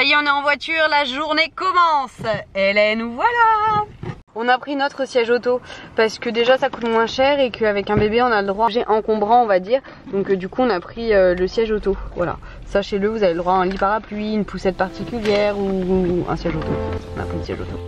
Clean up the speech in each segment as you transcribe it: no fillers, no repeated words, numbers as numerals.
y est, on est en voiture, la journée commence. Hélène, nous voilà. On a pris notre siège auto parce que déjà ça coûte moins cher et qu'avec un bébé on a le droit, j'ai encombrant on va dire. Donc du coup on a pris le siège auto. Voilà, sachez-le, vous avez le droit à un lit parapluie, une poussette particulière ou un siège auto. On a pris le siège auto.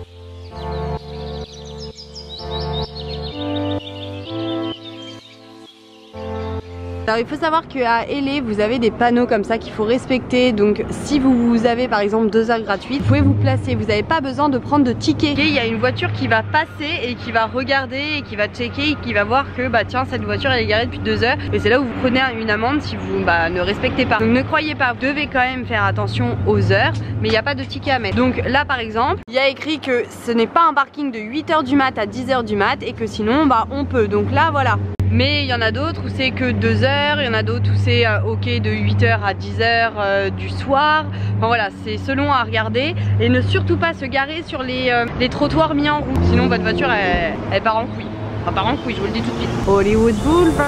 Alors il faut savoir qu'à Hélé vous avez des panneaux comme ça qu'il faut respecter. Donc si vous avez par exemple 2 heures gratuites, vous pouvez vous placer, vous n'avez pas besoin de prendre de ticket. Et il y a une voiture qui va passer et qui va regarder et qui va checker et qui va voir que bah tiens cette voiture elle est garée depuis 2 heures. Et c'est là où vous prenez une amende si vous ne respectez pas. Donc ne croyez pas, vous devez quand même faire attention aux heures, mais il n'y a pas de ticket à mettre. Donc là par exemple il y a écrit que ce n'est pas un parking de 8 h du mat à 10 h du mat et que sinon bah on peut. Donc là voilà. Mais il y en a d'autres où c'est que 2 heures, il y en a d'autres où c'est ok de 8 h à 10 h du soir. Enfin voilà, c'est selon à regarder. Et ne surtout pas se garer sur les trottoirs mis en route. Sinon votre voiture elle part en couille. Enfin part en couille, je vous le dis tout de suite. Hollywood Boulevard.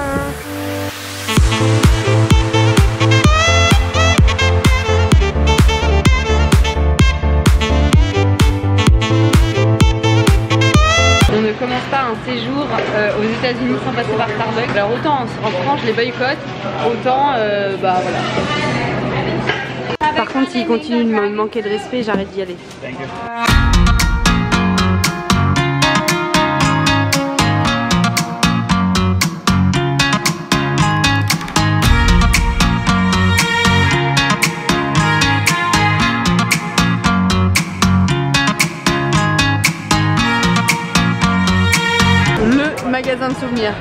On ne commence pas un séjour aux États-Unis sans passer par Starbucks. Alors autant en France je les boycotte, autant bah voilà. Par contre s'ils continuent de me manquer de respect, j'arrête d'y aller. Magasin de souvenirs.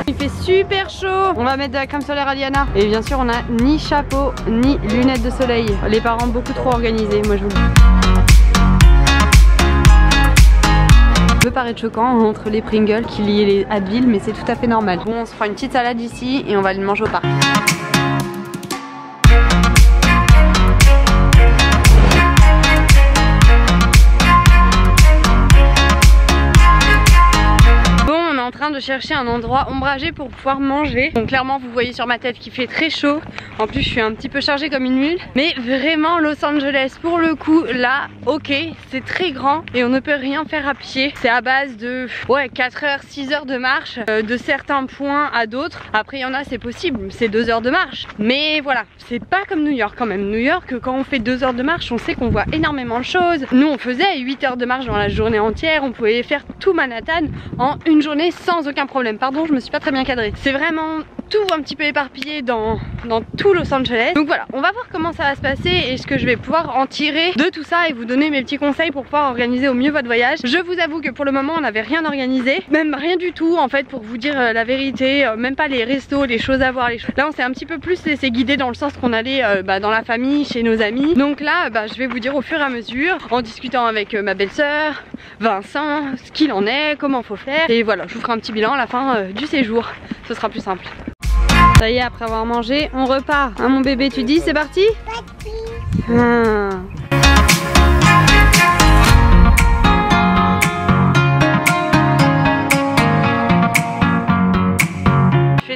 Il fait super chaud. On va mettre de la crème solaire à Liana. Et bien sûr on a ni chapeau ni lunettes de soleil. Les parents beaucoup trop organisés, moi je vous le dis. Ça peut paraître choquant entre les Pringles qu'il y ait les Advil, mais c'est tout à fait normal. Bon, on se fera une petite salade ici et on va aller manger au parc. De chercher un endroit ombragé pour pouvoir manger. Donc clairement vous voyez sur ma tête qu'il fait très chaud. En plus je suis un petit peu chargée comme une mule. Mais vraiment Los Angeles pour le coup là ok c'est très grand et on ne peut rien faire à pied. C'est à base de 4 heures 6 heures de marche de certains points à d'autres. Après il y en a c'est possible, c'est 2 heures de marche. Mais voilà, c'est pas comme New York quand même. New York quand on fait 2 heures de marche on sait qu'on voit énormément de choses. Nous on faisait 8 heures de marche dans la journée entière. On pouvait faire tout Manhattan en une journée sans aucun problème. Pardon, je me suis pas très bien cadrée. C'est vraiment tout un petit peu éparpillé dans tout Los Angeles. Donc voilà, on va voir comment ça va se passer et ce que je vais pouvoir en tirer de tout ça et vous donner mes petits conseils pour pouvoir organiser au mieux votre voyage. Je vous avoue que pour le moment on n'avait rien organisé, même rien du tout en fait pour vous dire la vérité, même pas les restos, les choses à voir. Là on s'est un petit peu plus laissé guider dans le sens qu'on allait dans la famille, chez nos amis. Donc là je vais vous dire au fur et à mesure, en discutant avec ma belle-sœur, Vincent, ce qu'il en est, comment faut faire. Et voilà, je vous ferai un petit bilan à la fin du séjour, ce sera plus simple. Ça y est, après avoir mangé, on repart. Hein mon bébé, tu dis c'est parti?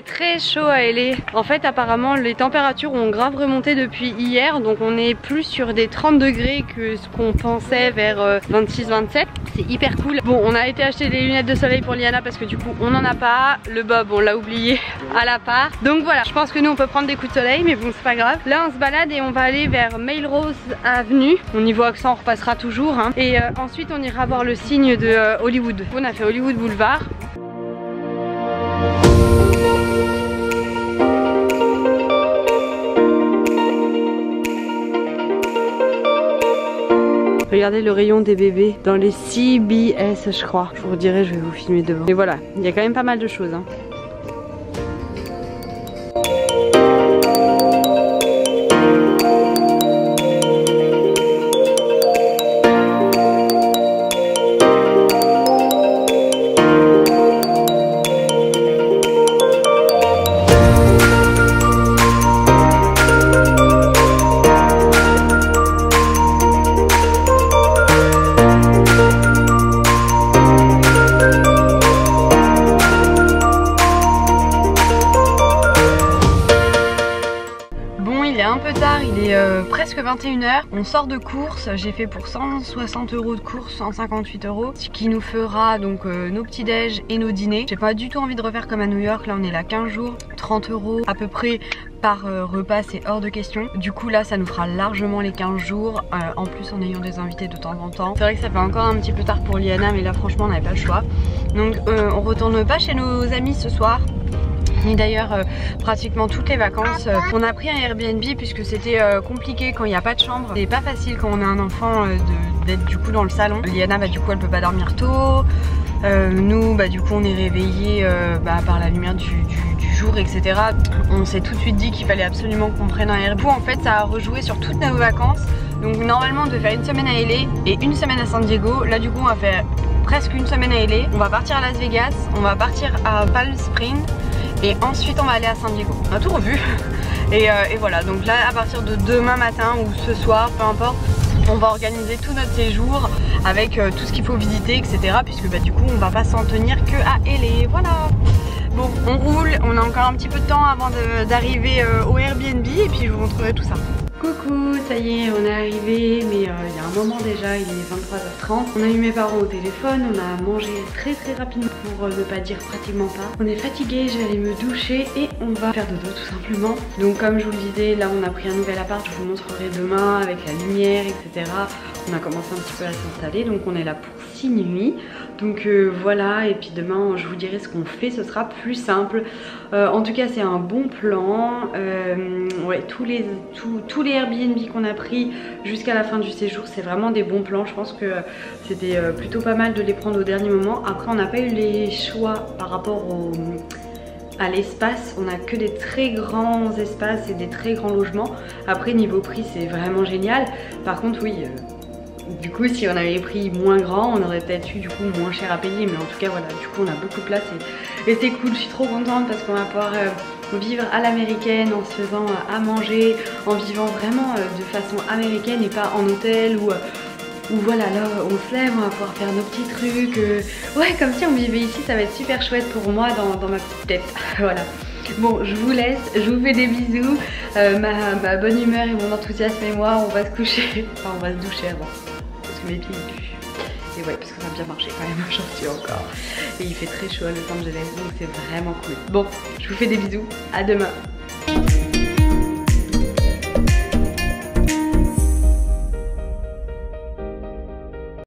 Très chaud à Hélé. En fait apparemment les températures ont grave remonté depuis hier, donc on est plus sur des 30 degrés que ce qu'on pensait vers 26-27. C'est hyper cool. Bon, on a été acheter des lunettes de soleil pour Liana parce que du coup on en a pas. Le bob on l'a oublié à la part. Donc voilà, je pense que nous on peut prendre des coups de soleil, mais bon c'est pas grave. Là on se balade et on va aller vers Melrose Avenue. Au niveau accent on repassera toujours hein. Et ensuite on ira voir le signe de Hollywood. On a fait Hollywood Boulevard. Regardez le rayon des bébés dans les CBS je crois. Je vous redirai, je vais vous filmer devant. Et voilà, il y a quand même pas mal de choses hein. un peu tard, il est presque 21 h. On sort de course, j'ai fait pour 160 € de course, 158 €, ce qui nous fera donc nos petits déj et nos dîners. J'ai pas du tout envie de refaire comme à New York, là on est là 15 jours, 30 € à peu près par repas, c'est hors de question. Du coup là ça nous fera largement les 15 jours, en plus en ayant des invités de temps en temps. C'est vrai que ça fait encore un petit peu tard pour Liana, mais là franchement on n'avait pas le choix. Donc on retourne pas chez nos amis ce soir, ni d'ailleurs pratiquement toutes les vacances. On a pris un Airbnb puisque c'était compliqué quand il n'y a pas de chambre. C'est pas facile quand on a un enfant d'être du coup dans le salon. Liana bah du coup elle peut pas dormir tôt. Nous bah du coup on est réveillés par la lumière du jour, etc. On s'est tout de suite dit qu'il fallait absolument qu'on prenne un Airbnb. En fait ça a rejoué sur toutes nos vacances. Donc normalement on devait faire une semaine à LA et une semaine à San Diego. Là du coup on va faire presque une semaine à LA. On va partir à Las Vegas, on va partir à Palm Springs et ensuite on va aller à San Diego. On a tout revu. Et voilà, donc là à partir de demain matin ou ce soir, peu importe, on va organiser tout notre séjour avec tout ce qu'il faut visiter, etc. Puisque bah, du coup on va pas s'en tenir que à LA. Voilà. Bon, on roule, on a encore un petit peu de temps avant d'arriver au Airbnb et puis je vous montrerai tout ça. Coucou, ça y est, on est arrivé, mais il y a un moment déjà, il est 23 h 30. On a eu mes parents au téléphone, on a mangé très rapidement pour ne pas dire pratiquement pas. On est fatigué, je vais aller me doucher et on va faire dodo tout simplement. Donc comme je vous le disais, là on a pris un nouvel appart, je vous montrerai demain avec la lumière, etc. On a commencé un petit peu à s'installer, donc on est là pour 6 nuits. Donc voilà, et puis demain je vous dirai ce qu'on fait, ce sera plus simple. En tout cas c'est un bon plan. Ouais, tous les Airbnb qu'on a pris jusqu'à la fin du séjour, c'est vraiment des bons plans. Je pense que c'était plutôt pas mal de les prendre au dernier moment. Après on n'a pas eu les choix par rapport à l'espace, on a que des très grands espaces et des très grands logements. Après niveau prix c'est vraiment génial. Par contre oui, du coup si on avait pris moins grand on aurait peut-être eu du coup moins cher à payer, mais en tout cas voilà, du coup on a beaucoup de place et c'est cool. Je suis trop contente parce qu'on va pouvoir vivre à l'américaine en se faisant à manger, en vivant vraiment de façon américaine et pas en hôtel ou voilà, là on se lève, on va pouvoir faire nos petits trucs, ouais, comme si on vivait ici. Ça va être super chouette pour moi dans ma petite tête. Voilà. Bon, je vous laisse, je vous fais des bisous. Ma bonne humeur et mon enthousiasme et moi, on va se coucher, enfin on va se doucher avant parce que mes pieds ils puent. Et ouais, parce que ça a bien marché quand même aujourd'hui encore. Et il fait très chaud à Los Angeles, donc c'est vraiment cool. Bon, je vous fais des bisous, à demain.